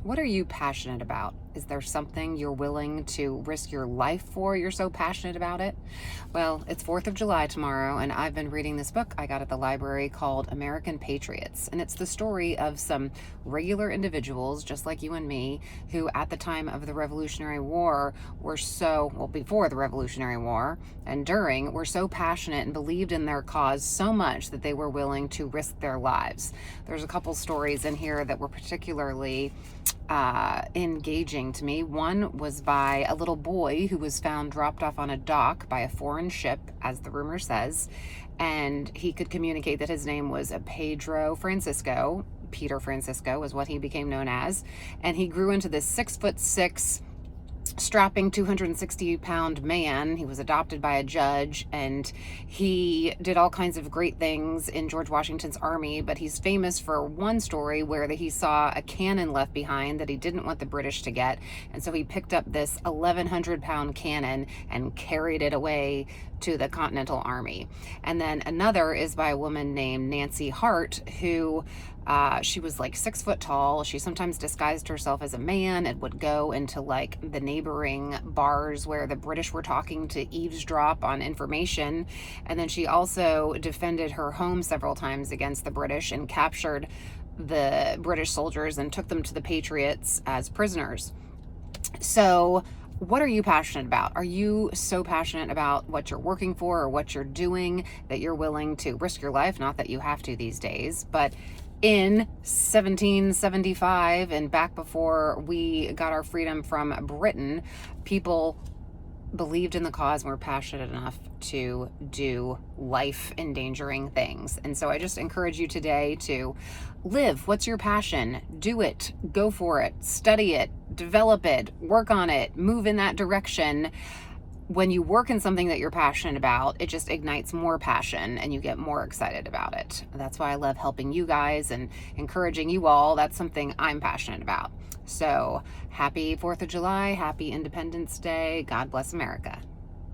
What are you passionate about? Is there something you're willing to risk your life for? You're so passionate about it? Well, it's 4th of July tomorrow, and I've been reading this book I got at the library called American Patriots. And it's the story of some regular individuals, just like you and me, who at the time of the Revolutionary War before the Revolutionary War and during, were so passionate and believed in their cause so much that they were willing to risk their lives. There's a couple stories in here that were particularly engaging to me. One was by a little boy who was found dropped off on a dock by a foreign ship, as the rumor says, and he could communicate that his name was Pedro Francisco. Peter Francisco was what he became known as, and he grew into this 6'6" strapping 260-pound man. He was adopted by a judge, and he did all kinds of great things in George Washington's army, but he's famous for one story where he saw a cannon left behind that he didn't want the British to get, and so he picked up this 1,100-pound cannon and carried it away to the Continental Army. And then another is by a woman named Nancy Hart, who she was like 6 foot tall. She sometimes disguised herself as a man and would go into like the neighboring bars where the British were talking to eavesdrop on information. And then she also defended her home several times against the British and captured the British soldiers and took them to the Patriots as prisoners. So what are you passionate about? Are you so passionate about what you're working for or what you're doing that you're willing to risk your life? Not that you have to these days, but in 1775 and back before we got our freedom from Britain, people believed in the cause and were passionate enough to do life-endangering things. And so I just encourage you today to live. What's your passion? Do it. Go for it. Study it. Develop it. Work on it. Move in that direction. When you work in something that you're passionate about, it just ignites more passion and you get more excited about it. That's why I love helping you guys and encouraging you all. That's something I'm passionate about. So happy 4th of July. Happy Independence Day. God bless America.